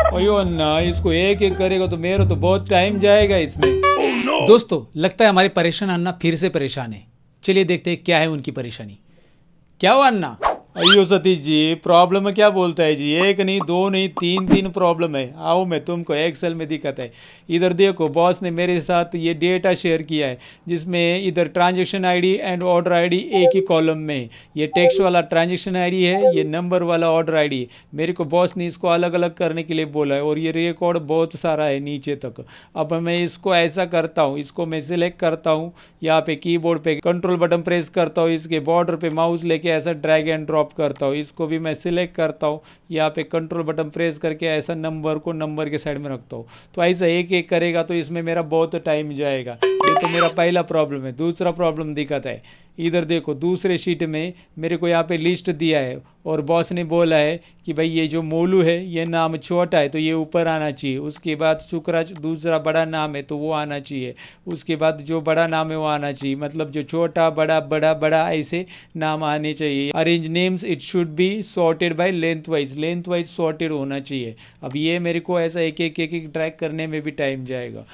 अयो अन्ना, इसको एक एक करेगा तो मेरा तो बहुत टाइम जाएगा इसमें। दोस्तों, लगता है हमारे परेशान अन्ना फिर से परेशान है। चलिए देखते हैं क्या है उनकी परेशानी। क्या हुआ अन्ना? अयो सतीश जी, प्रॉब्लम है क्या बोलता है जी? एक नहीं, दो नहीं, तीन तीन प्रॉब्लम है। आओ मैं तुमको एक्सेल में दिक्कत है। इधर देखो, बॉस ने मेरे साथ ये डेटा शेयर किया है जिसमें इधर transaction ID and order ID एक ही कॉलम में है। ये टेक्स्ट वाला ट्रांजैक्शन आईडी है, ये नंबर वाला ऑर्डर आईडी है। मेरे को बॉस ने इसको अलग अलग करने के लिए बोला है और ये रिकॉर्ड बहुत सारा है नीचे तक। अब मैं इसको ऐसा करता हूँ, इसको मैं सिलेक्ट करता हूँ, यहाँ पे कीबोर्ड पे कंट्रोल बटन प्रेस करता हूँ, इसके बॉर्डर पे माउस लेके ऐसा ड्रैग एंड ड्रॉप करता हूँ, इसको भी मैं सिलेक्ट करता हूँ, यहाँ पे कंट्रोल बटन प्रेस करके ऐसा नंबर को नंबर के साइड में रखता हूँ। तो ऐसा एक एक करेगा तो इसमें मेरा बहुत टाइम जाएगा। ये तो मेरा पहला प्रॉब्लम है। दूसरा प्रॉब्लम दिक्कत है, इधर देखो दूसरे शीट में मेरे को यहाँ पे लिस्ट दिया है और बॉस ने बोला है कि भाई ये जो मोलू है ये नाम छोटा है तो ये ऊपर आना चाहिए। उसके बाद शुक्राच दूसरा बड़ा नाम है तो वो आना चाहिए। उसके बाद जो बड़ा नाम है वो आना चाहिए। मतलब जो छोटा बड़ा बड़ा बड़ा ऐसे नाम आने चाहिए। Arrange names it should be sorted by length wise sorted होना चाहिए। अब ये मेरे को ऐसा एक एक एक एक ट्रैक करने में भी टाइम जाएगा।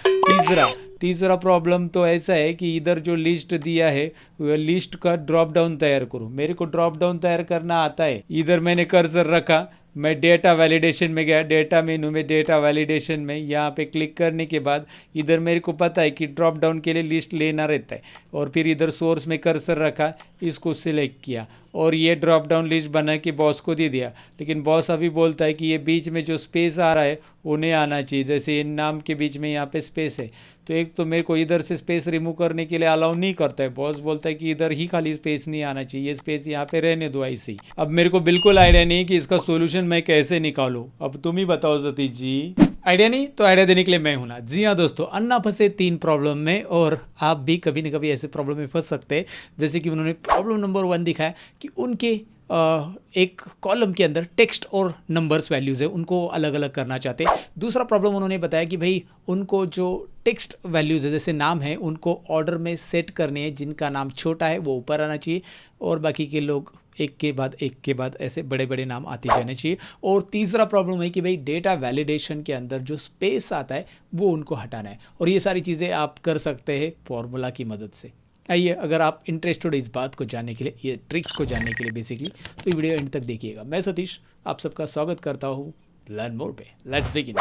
तीसरा प्रॉब्लम तो ऐसा है कि इधर जो लिस्ट दिया है वो लिस्ट का ड्रॉप डाउन तैयार करो। मेरे को ड्रॉप डाउन तैयार करना आता है। इधर मैंने कर्सर रखा, मैं डेटा वैलिडेशन में गया, डेटा मेनू में डेटा वैलिडेशन में यहाँ पे क्लिक करने के बाद इधर मेरे को पता है कि ड्रॉप डाउन के लिए लिस्ट लेना रहता है। और फिर इधर सोर्स में कर्सर रखा, इसको सिलेक्ट किया और ये ड्रॉप डाउन लिस्ट बना के बॉस को दे दिया। लेकिन बॉस अभी बोलता है कि ये बीच में जो स्पेस आ रहा है वो नहीं आना चाहिए। जैसे इन नाम के बीच में यहाँ पे स्पेस है तो एक तो मेरे को इधर से स्पेस रिमूव करने के लिए अलाउ नहीं करता है। बॉस बोलता है कि इधर ही खाली स्पेस नहीं आना चाहिए, ये स्पेस यहाँ पे रहने दो ऐसे ही। अब मेरे को बिल्कुल आइडिया नहीं कि इसका सोल्यूशन मैं कैसे निकालूं। अब तुम ही बताओ सतीश जी। आइडिया नहीं तो आइडिया देने के लिए मैं हूं ना। जी हाँ दोस्तों, अन्ना फंसे 3 प्रॉब्लम में और आप भी कभी न कभी ऐसे प्रॉब्लम में फंस सकते हैं। जैसे कि उन्होंने प्रॉब्लम नंबर 1 दिखाया कि उनके एक कॉलम के अंदर टेक्स्ट और नंबर्स वैल्यूज़ है, उनको अलग अलग करना चाहते हैं। दूसरा प्रॉब्लम उन्होंने बताया कि भाई उनको जो टेक्स्ट वैल्यूज़ है जैसे नाम है उनको ऑर्डर में सेट करने हैं, जिनका नाम छोटा है वो ऊपर आना चाहिए और बाकी के लोग एक के बाद ऐसे बड़े बड़े नाम आते जाने चाहिए। और तीसरा प्रॉब्लम है कि भाई डेटा वैलिडेशन के अंदर जो स्पेस आता है वो उनको हटाना है। और ये सारी चीज़ें आप कर सकते हैं फॉर्मूला की मदद से। आइए, अगर आप इंटरेस्टेड हो इस बात को जानने के लिए, ये ट्रिक्स को जानने के लिए बेसिकली, तो ये वीडियो एंड तक देखिएगा। मैं सतीश आप सबका स्वागत करता हूँ लर्न मोर पे। Let's begin.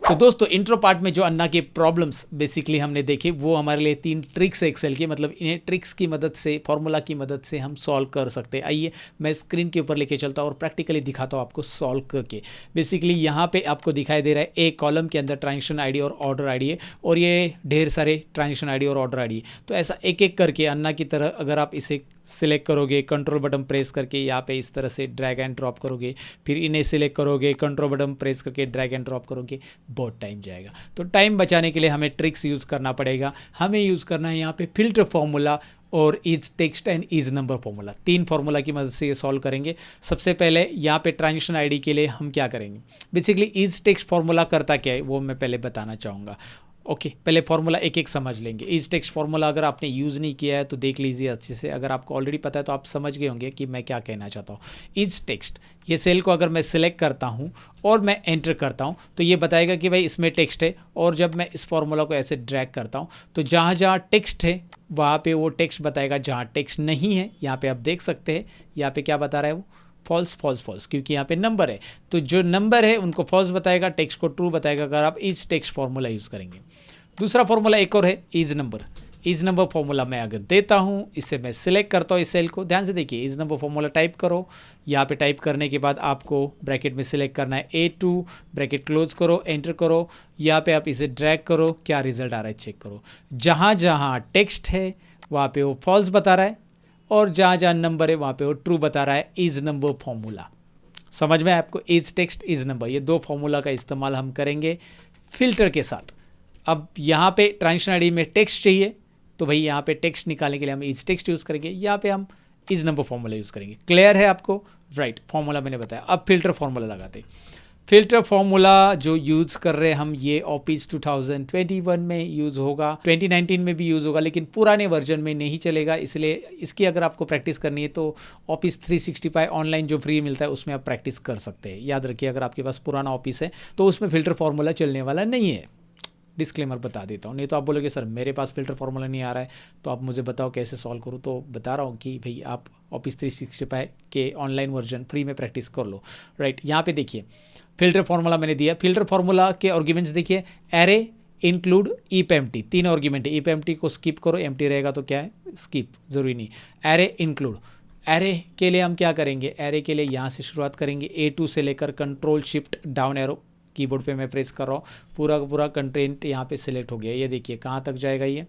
तो दोस्तों, इंट्रो पार्ट में जो अन्ना के प्रॉब्लम्स बेसिकली हमने देखे वो हमारे लिए 3 ट्रिक्स एक्सेल की, मतलब इन्हें ट्रिक्स की मदद से, फॉर्मूला की मदद से हम सॉल्व कर सकते हैं। आइए मैं स्क्रीन के ऊपर लेके चलता हूँ और प्रैक्टिकली दिखाता हूँ आपको सॉल्व करके। बेसिकली यहाँ पे आपको दिखाई दे रहा है एक कॉलम के अंदर ट्रांजैक्शन आईडी और ऑर्डर आईडी है और ये ढेर सारे ट्रांजैक्शन आईडी और ऑर्डर आईडी है। तो ऐसा एक एक करके अन्ना की तरह अगर आप इसे सिलेक्ट करोगे, कंट्रोल बटन प्रेस करके यहाँ पे इस तरह से ड्रैग एंड ड्रॉप करोगे, फिर इन्हें सिलेक्ट करोगे, कंट्रोल बटन प्रेस करके ड्रैग एंड ड्रॉप करोगे, बहुत टाइम जाएगा। तो टाइम बचाने के लिए हमें ट्रिक्स यूज़ करना पड़ेगा। हमें यूज़ करना है यहाँ पे फिल्टर फॉर्मूला और is text and is number formula. 3 formula की मदद से ये सॉल्व करेंगे। सबसे पहले यहाँ पे ट्रांजैक्शन आईडी के लिए हम क्या करेंगे, बेसिकली इज टेक्स्ट फॉर्मूला करता क्या है वो मैं पहले बताना चाहूँगा। ओके, पहले फॉर्मूला एक एक समझ लेंगे। इज टेक्स्ट फॉर्मूला अगर आपने यूज़ नहीं किया है तो देख लीजिए अच्छे से। अगर आपको ऑलरेडी पता है तो आप समझ गए होंगे कि मैं क्या कहना चाहता हूँ। इज टेक्स्ट, ये सेल को अगर मैं सिलेक्ट करता हूँ और मैं एंटर करता हूँ तो ये बताएगा कि भाई इसमें टेक्स्ट है। और जब मैं इस फॉर्मूला को ऐसे ड्रैग करता हूँ तो जहाँ जहाँ टेक्स्ट है वहाँ पे वो टेक्स्ट बताएगा, जहाँ टेक्स्ट नहीं है यहाँ पे आप देख सकते हैं यहाँ पे क्या बता रहा है वो फॉल्स फॉल्स फॉल्स, क्योंकि यहाँ पे नंबर है तो जो नंबर है उनको फॉल्स बताएगा, टेक्स्ट को ट्रू बताएगा अगर आप इज टेक्स्ट फॉर्मूला यूज़ करेंगे। दूसरा फॉर्मूला एक और है इज नंबर फॉर्मूला मैं अगर देता हूँ, इसे मैं सिलेक्ट करता हूँ इस सेल को, ध्यान से देखिए इज नंबर फॉर्मूला टाइप करो। यहाँ पे टाइप करने के बाद आपको ब्रैकेट में सिलेक्ट करना है A2, ब्रैकेट क्लोज करो, एंटर करो। यहाँ पे आप इसे ड्रैग करो, क्या रिजल्ट आ रहा है चेक करो। जहाँ जहाँ टेक्स्ट है वहाँ पे वो फॉल्स बता रहा है और जहाँ जहाँ नंबर है वहाँ पे वो ट्रू बता रहा है। इज नंबर फॉर्मूला समझ में आपको, इज टेक्स्ट इज नंबर, ये 2 फॉर्मूला का इस्तेमाल हम करेंगे फिल्टर के साथ। अब यहाँ पे ट्रांजैक्शन आईडी में टेक्स्ट चाहिए तो भाई यहाँ पे टेक्स्ट निकालने के लिए हम इज टेक्स्ट यूज़ करेंगे, यहाँ पे हम इज नंबर फॉर्मूला यूज़ करेंगे। क्लियर है आपको? राइट, फॉर्मूला मैंने बताया। अब फिल्टर फॉर्मूला लगाते हैं। फिल्टर फॉर्मूला जो यूज़ कर रहे हैं हम, ये ऑफिस 2021 में यूज़ होगा, 2019 में भी यूज़ होगा, लेकिन पुराने वर्जन में नहीं चलेगा। इसलिए इसकी अगर आपको प्रैक्टिस करनी है तो ऑफिस 365 ऑनलाइन जो फ्री मिलता है उसमें आप प्रैक्टिस कर सकते हैं। याद रखिए, अगर आपके पास पुराना ऑफिस है तो उसमें फ़िल्टर फार्मूला चलने वाला नहीं है। डिस्क्लेमर बता देता हूँ, नहीं तो आप बोलोगे सर मेरे पास फ़िल्टर फार्मूला नहीं आ रहा है, तो आप मुझे बताओ कैसे सॉल्व करूँ। तो बता रहा हूँ कि भाई आप ऑफिस 365 के ऑनलाइन वर्जन फ्री में प्रैक्टिस कर लो। राइट, यहाँ पे देखिए फ़िल्टर फार्मूला मैंने दिया। फ़िल्टर फार्मूला के आर्ग्यूमेंट्स देखिए, एरे, इंक्लूड, ईप एम्प्टी, तीन आर्ग्यूमेंट है। ईप एम्प्टी को स्किप करो, एम्प्टी रहेगा तो क्या है स्किप, ज़रूरी नहीं। एरे इंक्लूड, एरे के लिए हम क्या करेंगे, एरे के लिए यहाँ से शुरुआत करेंगे, A2 से लेकर control shift down arrow, keyboard पे मैं प्रेस कर रहा हूँ, पूरा का पूरा कंटेंट यहाँ पे सिलेक्ट हो गया। ये देखिए कहाँ तक जाएगा, ये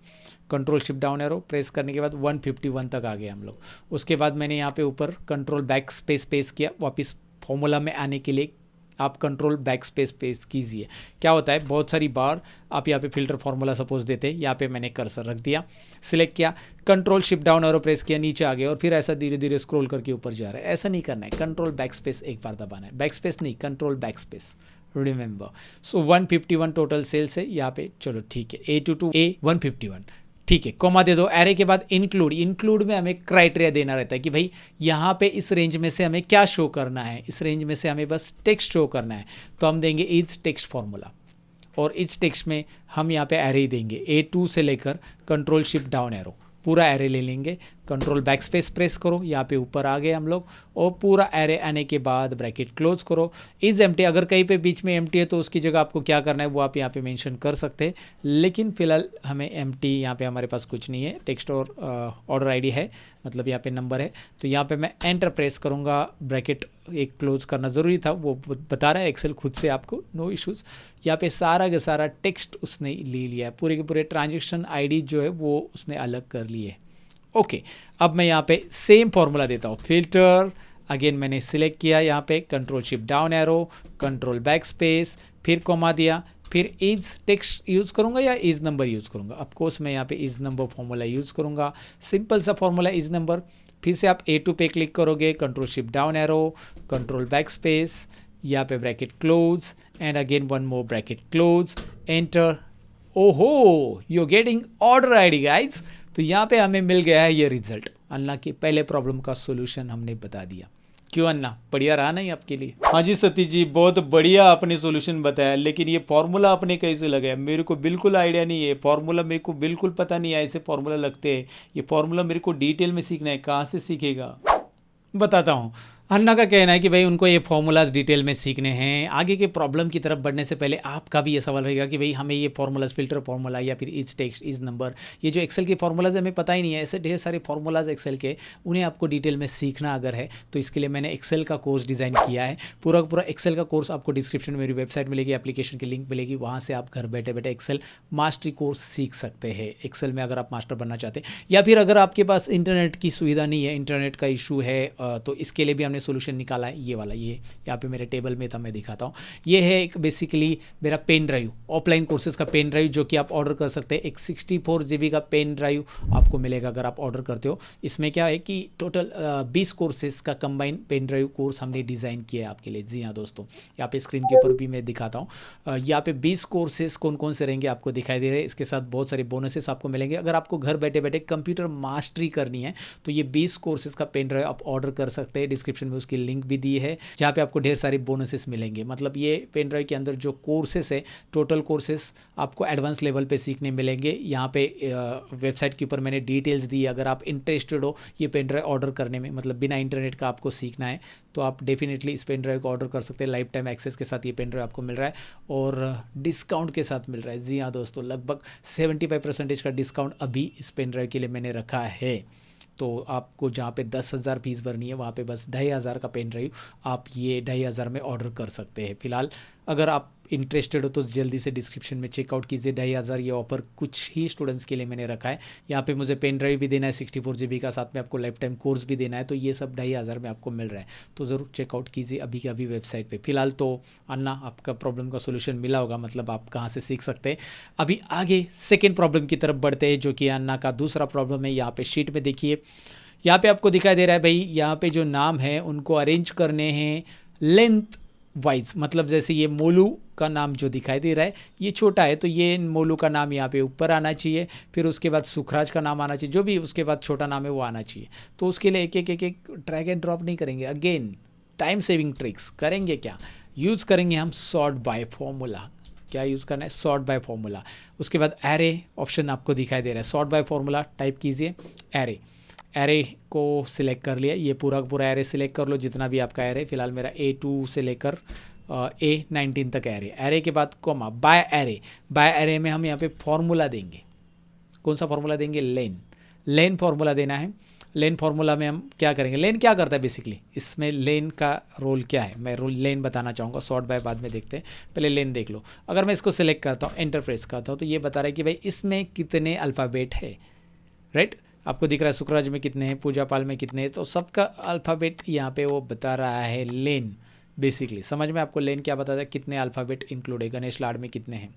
control shift down arrow press करने के बाद 151 तक आ गए हम लोग। उसके बाद मैंने यहाँ पे ऊपर कंट्रोल बैक स्पेस पेस किया। वापस फॉर्मूला में आने के लिए आप कंट्रोल बैक स्पेस पेस कीजिए। क्या होता है, बहुत सारी बार आप यहाँ पे फिल्टर फार्मूला सपोज देते हैं, यहाँ पे मैंने कर्सर रख दिया, सिलेक्ट किया, control shift down arrow press किया, नीचे आ गया और फिर ऐसा धीरे धीरे स्क्रॉल करके ऊपर जा रहा है। ऐसा नहीं करना है, कंट्रोल बैक स्पेस एक बार दबाना है, बैक स्पेस नहीं, कंट्रोल बैक स्पेस, रिमेंबर। सो 151 टोटल सेल्स है यहाँ पे। चलो ठीक है, A2 to A 151, ठीक है, कोमा दे दो। एरे के बाद इंक्लूड, इंक्लूड में हमें क्राइटेरिया देना रहता है कि भाई यहाँ पे इस रेंज में से हमें क्या शो करना है, इस रेंज में से हमें बस टेक्स्ट शो करना है, तो हम देंगे इज टेक्स्ट फार्मूला। और इज टेक्स्ट में हम यहाँ पे एरे ही देंगे, A2 से लेकर कंट्रोल शिफ्ट डाउन एरो, पूरा एरे ले लेंगे, कंट्रोल बैक स्पेस प्रेस करो, यहाँ पे ऊपर आ गए हम लोग, और पूरा एरे आने के बाद ब्रैकेट क्लोज करो। इज एम्प्टी, अगर कहीं पे बीच में एम्प्टी है तो उसकी जगह आपको क्या करना है वो आप यहाँ पे मेंशन कर सकते हैं, लेकिन फिलहाल हमें एम्प्टी यहाँ पे हमारे पास कुछ नहीं है, टेक्स्ट और ऑर्डर आईडी है, मतलब यहाँ पे नंबर है, तो यहाँ पे मैं एंटर प्रेस करूँगा। ब्रैकेट एक क्लोज करना ज़रूरी था, वो बता रहा है एक्सेल खुद से आपको, नो इश्यूज़। यहाँ पे सारा का सारा टेक्स्ट उसने ले लिया है, पूरे के पूरे ट्रांजेक्शन आईडी जो है वो उसने अलग कर लिए है। ओके, अब मैं यहाँ पे सेम फॉर्मूला देता हूँ, फिल्टर, अगेन मैंने सिलेक्ट किया, यहाँ पे control shift down arrow, control backspace, फिर कॉमा दिया, फिर इज टेक्स्ट यूज़ करूँगा या इज नंबर यूज़ करूँगा। ऑफकोर्स मैं यहाँ पे इज नंबर फॉर्मूला यूज़ करूँगा, सिंपल सा फॉर्मूला इज नंबर। फिर से आप A2 पे क्लिक करोगे, control shift down arrow, control backspace, यहाँ पे bracket close and again one more bracket close, enter. ओहो, you getting order ID guys. तो यहाँ पे हमें मिल गया है ये रिजल्ट। अन्ना की पहले प्रॉब्लम का सोल्यूशन हमने बता दिया। क्यों अन्ना, बढ़िया रहा नहीं आपके लिए? हाँ जी सतीश जी, बहुत बढ़िया आपने सोल्यूशन बताया, लेकिन ये फॉर्मूला आपने कैसे लगाया मेरे को बिल्कुल आइडिया नहीं है। फॉर्मूला मेरे को बिल्कुल पता नहीं है, ऐसे फॉर्मूला लगते हैं। ये फॉर्मूला मेरे को डिटेल में सीखना है, कहाँ से सीखेगा? बताता हूँ। अन्ना का कहना है कि भाई उनको ये फॉर्मूलाज डिटेल में सीखने हैं। आगे के प्रॉब्लम की तरफ बढ़ने से पहले आपका भी ये सवाल रहेगा कि भाई हमें ये फॉर्मूलाज, फिल्टर फॉर्मूला या फिर इज टेक्स्ट, इज नंबर, ये जो एक्सेल के फॉर्मूलाज हमें पता ही नहीं है, ऐसे ढेर सारे फॉर्मूलाज एक्सेल के, उन्हें आपको डिटेल में सीखना अगर है तो इसके लिए मैंने एक्सेल का कोर्स डिज़ाइन किया है। पूरा का पूरा एक्सेल का कोर्स आपको डिस्क्रिप्शन में मेरी वेबसाइट मिलेगी, एप्लीकेशन की लिंक मिलेगी, वहाँ से आप घर बैठे बैठे एक्सेल मास्टरी कोर्स सीख सकते हैं। एक्सेल में अगर आप मास्टर बनना चाहते हैं, या फिर अगर आपके पास इंटरनेट की सुविधा नहीं है, इंटरनेट का इशू है, तो इसके लिए भी हमने सोल्यूशन निकाला है। ये वाला, ये यहाँ पे मेरे टेबल में था, मैं दिखाता हूँ। ये है एक बेसिकली मेरा पेन ड्राइव, ऑफलाइन कोर्सेज का पेन ड्राइव, जो कि आप ऑर्डर कर सकते हैं। एक 64 GB का पेन ड्राइव आपको मिलेगा अगर आप ऑर्डर करते हो। इसमें क्या है कि टोटल 20 कोर्सेज का कंबाइन पेन ड्राइव कोर्स हमने डिज़ाइन किया है आपके लिए। जी हाँ दोस्तों, यहाँ पे स्क्रीन के ऊपर भी मैं दिखाता हूँ। यहाँ पे 20 कोर्सेज कौन कौन से रहेंगे आपको दिखाई दे रहे हैं। इसके साथ बहुत सारे बोनसेस आपको मिलेंगे। अगर आपको घर बैठे बैठे कंप्यूटर मास्टरी करनी है तो ये 20 कोर्सेज का पेन ड्राइव आप ऑर्डर कर सकते हैं। डिस्क्रिप्शन में उसकी लिंक भी दी है, जहाँ पे आपको ढेर सारे बोनसेस मिलेंगे। मतलब ये पेन ड्राइव के अंदर जो कोर्सेस है, टोटल कोर्सेस आपको एडवांस लेवल पे सीखने मिलेंगे। यहाँ पे वेबसाइट के ऊपर मैंने डिटेल्स दी। अगर आप इंटरेस्टेड हो ये पेन ड्राइव ऑर्डर करने में, मतलब बिना इंटरनेट का आपको सीखना है, तो आप डेफिनेटली इस पेन ड्राइव को ऑर्डर कर सकते हैं। लाइफ टाइम एक्सेस के साथ ये पेन ड्राइव आपको मिल रहा है और डिस्काउंट के साथ मिल रहा है। जी हाँ दोस्तों, लगभग 75% का डिस्काउंट अभी इस पेन ड्राइव के लिए मैंने रखा है। तो आपको जहाँ पे 10,000 फीस भरनी है, वहाँ पे बस 2,500 का पेन ड्राइव आप ये 2,500 में ऑर्डर कर सकते हैं। फिलहाल अगर आप इंटरेस्टेड हो तो जल्दी से डिस्क्रिप्शन में चेकआउट कीजिए। 2,500 ये ऑफर कुछ ही स्टूडेंट्स के लिए मैंने रखा है। यहाँ पे मुझे पेन ड्राइव भी देना है 64 GB का, साथ में आपको लाइफ टाइम कोर्स भी देना है, तो ये सब 2,500 में आपको मिल रहा है। तो ज़रूर चेकआउट कीजिए अभी के अभी वेबसाइट पे। फिलहाल तो अन्ना आपका प्रॉब्लम का सोल्यूशन मिला होगा, मतलब आप कहाँ से सीख सकते हैं। अभी आगे सेकेंड प्रॉब्लम की तरफ बढ़ते हैं, जो कि अन्ना का दूसरा प्रॉब्लम है। यहाँ पे शीट में देखिए, यहाँ पे आपको दिखाई दे रहा है भाई, यहाँ पे जो नाम है उनको अरेंज करने हैं लेंथ वाइज, मतलब जैसे ये मोलू का नाम जो दिखाई दे रहा है ये छोटा है, तो ये मोलू का नाम यहाँ पे ऊपर आना चाहिए, फिर उसके बाद सुखराज का नाम आना चाहिए, जो भी उसके बाद छोटा नाम है वो आना चाहिए। तो उसके लिए एक एक एक एक ड्रैग एंड ड्रॉप नहीं करेंगे, अगेन टाइम सेविंग ट्रिक्स करेंगे। क्या यूज़ करेंगे हम? Sort by formula. क्या यूज़ करना है? Sort by formula. उसके बाद एरे ऑप्शन आपको दिखाई दे रहा है, सॉर्ट बाय फॉर्मूला टाइप कीजिए, एरे, एरे को सिलेक्ट कर लिया, ये पूरा पूरा एरे सिलेक्ट कर लो जितना भी आपका एरे, फिलहाल मेरा A2 से लेकर A19 तक एरे। एरे के बाद comma, by array, by array में हम यहाँ पे फॉर्मूला देंगे। कौन सा फॉर्मूला देंगे? लेन, लेन फॉर्मूला देना है। लेन फार्मूला में हम क्या करेंगे? लेन क्या करता है बेसिकली, इसमें लेन का रोल क्या है, मैं रोल लेन बताना चाहूँगा, सॉर्ट बाय बाद में देखते हैं, पहले लेन देख लो। अगर मैं इसको सिलेक्ट करता हूँ, एंटर प्रेस करता हूँ, तो ये बता रहा है कि भाई इसमें कितने अल्फ़ाबेट है, राइट। आपको दिख रहा है सुखराज में कितने हैं, पूजा पाल में कितने हैं, तो सबका अल्फ़ाबेट यहाँ पे वो बता रहा है लेन। बेसिकली समझ में आपको लेन क्या बताता है, कितने अल्फ़ाबेट इंक्लूड है। गणेश लाड में कितने हैं,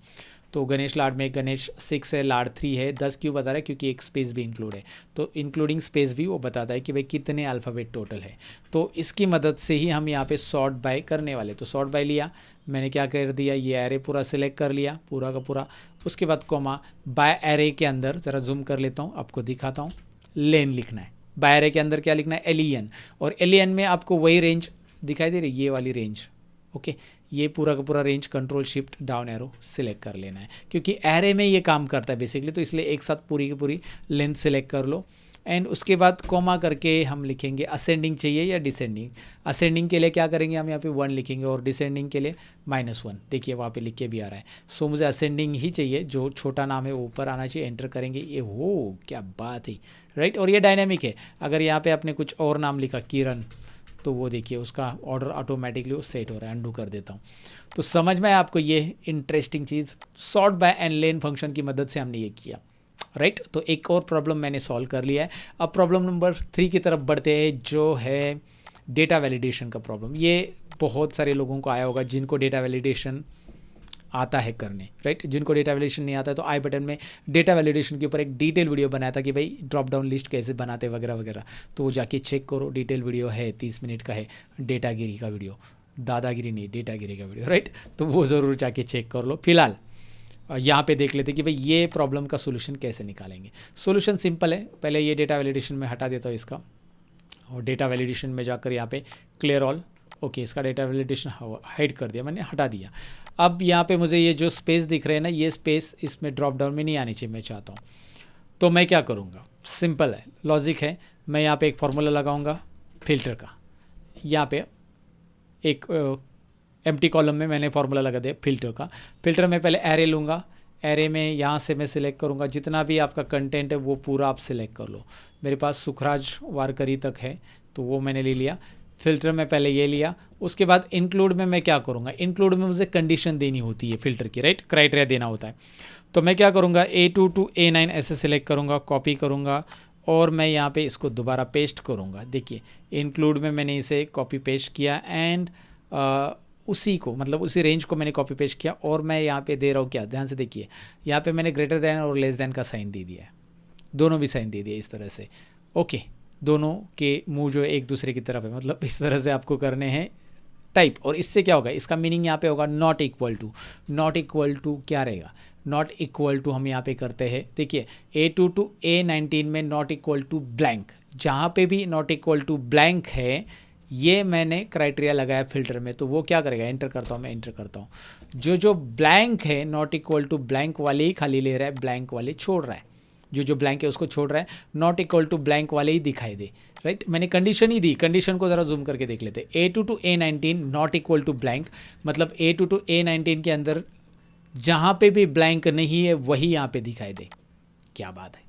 तो गणेश लाड में गणेश 6 है, लाड 3 है। 10 क्यों बता रहा है? क्योंकि एक स्पेस भी इंक्लूड है, तो इंक्लूडिंग स्पेस भी वो बताता है कि भाई कितने अल्फ़ाबेट टोटल है। तो इसकी मदद से ही हम यहाँ पे सॉर्ट बाय करने वाले। तो सॉर्ट बाय लिया मैंने, क्या कर दिया, ये एरे पूरा सिलेक्ट कर लिया, पूरा का पूरा। उसके बाद कॉमा, बाय एरे के अंदर ज़रा जूम कर लेता हूँ, आपको दिखाता हूँ, लेन लिखना है। बाय एरे के अंदर क्या लिखना है? एलियन, और एलियन में आपको वही रेंज दिखाई दे रही है, ये वाली रेंज, ओके। ये पूरा का पूरा range control shift down arrow select कर लेना है, क्योंकि एरे में ये काम करता है बेसिकली, तो इसलिए एक साथ पूरी की पूरी लेंथ सिलेक्ट कर लो। एंड उसके बाद कॉमा करके हम लिखेंगे असेंडिंग चाहिए या डिसेंडिंग। असेंडिंग के लिए क्या करेंगे हम यहाँ पे 1 लिखेंगे, और डिसेंडिंग के लिए -1। देखिए वहाँ पे लिख के भी आ रहा है। सो मुझे असेंडिंग ही चाहिए, जो छोटा नाम है वो ऊपर आना चाहिए। एंटर करेंगे, ये हो क्या बात है, राइट। और ये डायनेमिक है, अगर यहाँ पे आपने कुछ और नाम लिखा किरण, तो वो देखिए उसका ऑर्डर ऑटोमेटिकली वो सेट हो रहा है। अंडू कर देता हूँ। तो समझ में आपको ये interesting cheese, sort by and len function की मदद से हमने ये किया, राइट। तो एक और प्रॉब्लम मैंने सॉल्व कर लिया है। अब प्रॉब्लम नंबर 3 की तरफ बढ़ते हैं, जो है डेटा वैलिडेशन का प्रॉब्लम। ये बहुत सारे लोगों को आया होगा जिनको डेटा वैलिडेशन आता है करने, राइट। जिनको डेटा वैलिडेशन नहीं आता है, तो आई बटन में डेटा वैलिडेशन के ऊपर एक डिटेल वीडियो बनाया था कि भाई ड्रॉप डाउन लिस्ट कैसे बनाते वगैरह वगैरह, तो वो जाके चेक करो, डिटेल वीडियो है, 30 मिनट का है, डेटागिरी का वीडियो, दादागिरी नहीं, डेटागिरी का वीडियो, राइट। तो वो ज़रूर जाके चेक कर लो। फिलहाल यहाँ पे देख लेते कि भाई ये प्रॉब्लम का सोल्यूशन कैसे निकालेंगे। सोल्यूशन सिंपल है, पहले ये डेटा वैलिडेशन में हटा देता हूँ इसका, और डेटा वैलिडेशन में जाकर यहाँ पे क्लियर ऑल, ओके, इसका डेटा वैलिडेशन हाइड कर दिया मैंने, हटा दिया। अब यहाँ पे मुझे ये जो स्पेस दिख रहे हैं ना, ये स्पेस इसमें ड्रॉप डाउन में नहीं आनी चाहिए, मैं चाहता हूँ। तो मैं क्या करूँगा, सिंपल है, लॉजिक है, मैं यहाँ पे एक फार्मूला लगाऊंगा फिल्टर का। यहाँ पे एक एम्प्टी कॉलम में मैंने फार्मूला लगा दिया फिल्टर का। फिल्टर में पहले एरे लूँगा, एरे में यहाँ से मैं सिलेक्ट करूँगा, जितना भी आपका कंटेंट है वो पूरा आप सिलेक्ट कर लो। मेरे पास सुखराज वारकरी तक है, तो वो मैंने ले लिया। फ़िल्टर में पहले ये लिया, उसके बाद इंक्लूड में मैं क्या करूँगा, इंक्लूड में मुझे कंडीशन देनी होती है फिल्टर की, राइट, क्राइटेरिया देना होता है। तो मैं क्या करूँगा, A2 to A9 ऐसे सिलेक्ट करूँगा, कॉपी करूँगा, और मैं यहाँ पे इसको दोबारा पेस्ट करूँगा। देखिए इंक्लूड में मैंने इसे कॉपी पेस्ट किया, एंड उसी को, मतलब उसी रेंज को मैंने कॉपी पेस्ट किया, और मैं यहाँ पे दे रहा हूँ क्या, ध्यान से देखिए, यहाँ पे मैंने ग्रेटर दैन और लेस दैन का साइन दे दिया है, दोनों भी साइन दे दिया इस तरह से, ओके। दोनों के मुंह जो एक दूसरे की तरफ है, मतलब इस तरह से आपको करने हैं टाइप। और इससे क्या होगा, इसका मीनिंग यहाँ पे होगा not equal to. Not equal to क्या रहेगा, नॉट इक्वल टू हम यहाँ पे करते हैं, देखिए A2 to A19 में नॉट इक्वल टू ब्लैंक, जहाँ पे भी नॉट इक्वल टू ब्लैंक है, ये मैंने क्राइटेरिया लगाया फिल्टर में, तो वो क्या करेगा, एंटर करता हूँ, मैं एंटर करता हूँ, जो ब्लैंक है नॉट इक्वल टू ब्लैंक वाले ही खाली ले रहा है, ब्लैंक वाले छोड़ रहा है, जो ब्लैंक है उसको छोड़ रहा है, नॉट इक्वल टू ब्लैंक वाले ही दिखाई दे, राइट। मैंने कंडीशन ही दी, कंडीशन को ज़रा जूम करके देख लेते। A2 to A19 not equal to blank, मतलब A2 to A19 के अंदर जहाँ पे भी ब्लैंक नहीं है वही यहाँ पे दिखाई दे। क्या बात है,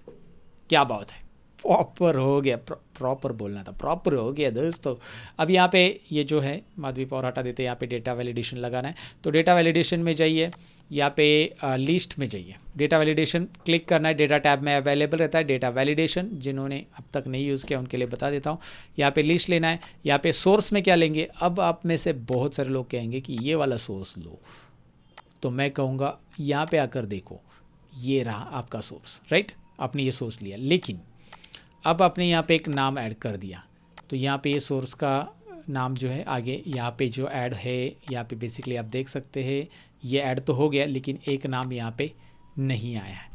क्या बात है, प्रॉपर हो गया, प्रॉपर बोलना था, प्रॉपर हो गया दोस्तों। अब यहाँ पे ये जो है माधवी पॉवर हटा देते हैं, यहाँ पे डेटा वैलिडेशन लगाना है, तो डेटा वैलिडेशन में जाइए, यहाँ पे लिस्ट में जाइए, डेटा वैलिडेशन क्लिक करना है, डेटा टैब में अवेलेबल रहता है डेटा वैलिडेशन, जिन्होंने अब तक नहीं यूज़ किया उनके लिए बता देता हूँ। यहाँ पे लिस्ट लेना है, यहाँ पे सोर्स में क्या लेंगे, अब आप में से बहुत सारे लोग कहेंगे कि ये वाला सोर्स लो, तो मैं कहूँगा यहाँ पे आकर देखो, ये रहा आपका सोर्स, राइट, आपने ये सोर्स लिया, लेकिन अब आपने यहाँ पे एक नाम ऐड कर दिया, तो यहाँ पे ये सोर्स का नाम जो है आगे यहाँ पे जो ऐड है, यहाँ पे बेसिकली आप देख सकते हैं ये ऐड तो हो गया, लेकिन एक नाम यहाँ पे नहीं आया है।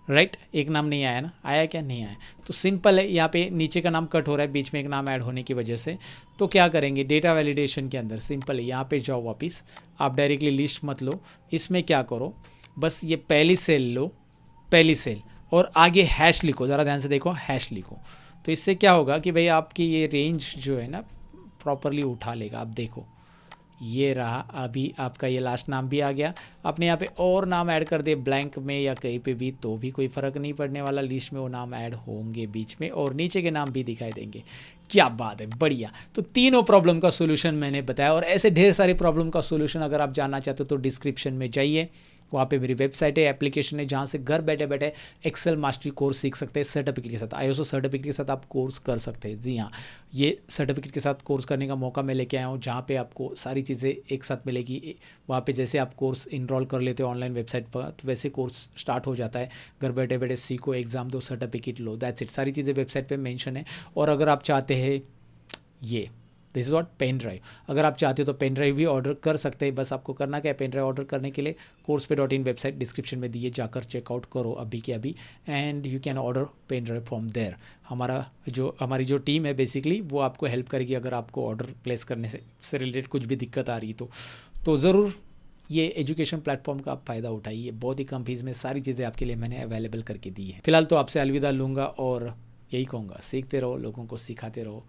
राइट, एक नाम नहीं आया ना, आया क्या, नहीं आया। तो सिंपल है, यहाँ पे नीचे का नाम कट हो रहा है बीच में एक नाम ऐड होने की वजह से। तो क्या करेंगे, डेटा वैलिडेशन के अंदर सिंपल है, यहाँ पे जाओ वापस, आप डायरेक्टली लिस्ट मत लो, इसमें क्या करो, बस ये पहली सेल लो, पहली सेल, और आगे हैश लिखो, ज़रा ध्यान से देखो, हैश लिखो। तो इससे क्या होगा कि भाई आपकी ये रेंज जो है ना प्रॉपरली उठा लेगा। आप देखो ये रहा, अभी आपका ये लास्ट नाम भी आ गया। आपने यहाँ पे और नाम ऐड कर दिए ब्लैंक में या कहीं पे भी, तो भी कोई फ़र्क नहीं पड़ने वाला, लिस्ट में वो नाम ऐड होंगे बीच में, और नीचे के नाम भी दिखाई देंगे। क्या बात है, बढ़िया। तो तीनों प्रॉब्लम का सोल्यूशन मैंने बताया, और ऐसे ढेर सारी प्रॉब्लम का सोल्यूशन अगर आप जानना चाहते हो तो डिस्क्रिप्शन में जाइए, वहाँ पे मेरी वेबसाइट है, एप्लीकेशन है, जहाँ से घर बैठे बैठे एक्सेल मास्टरी कोर्स सीख सकते हैं सर्टिफिकेट के साथ, आईएसओ सर्टिफिकेट के साथ आप कोर्स कर सकते हैं। जी हाँ, ये सर्टिफिकेट के साथ कोर्स करने का मौका मैं लेके आया हूँ, जहाँ पे आपको सारी चीज़ें एक साथ मिलेगी। वहाँ पे जैसे आप कोर्स इनरोल कर लेते हो ऑनलाइन वेबसाइट पर, तो वैसे कोर्स स्टार्ट हो जाता है। घर बैठे बैठे सीखो, एग्ज़ाम दो, सर्टिफिकेट लो, दैट्स इट। सारी चीज़ें वेबसाइट पर मेंशन है। और अगर आप चाहते हैं ये this is what pen drive, अगर आप चाहते हो तो पेन ड्राइव भी ऑर्डर कर सकते हैं। बस आपको करना क्या है, पेन ड्राइव ऑर्डर करने के लिए coursepay.in वेबसाइट डिस्क्रिप्शन में दिए, जाकर चेकआउट करो अभी के अभी, and you can order pen drive from there. हमारी जो टीम है बेसिकली वो आपको हेल्प करेगी अगर आपको ऑर्डर प्लेस करने से रिलेटेड कुछ भी दिक्कत आ रही तो ज़रूर ये एजुकेशन प्लेटफॉर्म का आप फ़ायदा उठाइए। बहुत ही कम फीस में सारी चीज़ें आपके लिए मैंने अवेलेबल करके दी है। फिलहाल तो आपसे अलविदा लूँगा और यही कहूँगा, सीखते रहो, लोगों को सिखाते रहो,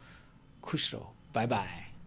खुश रहो, बाय बाय।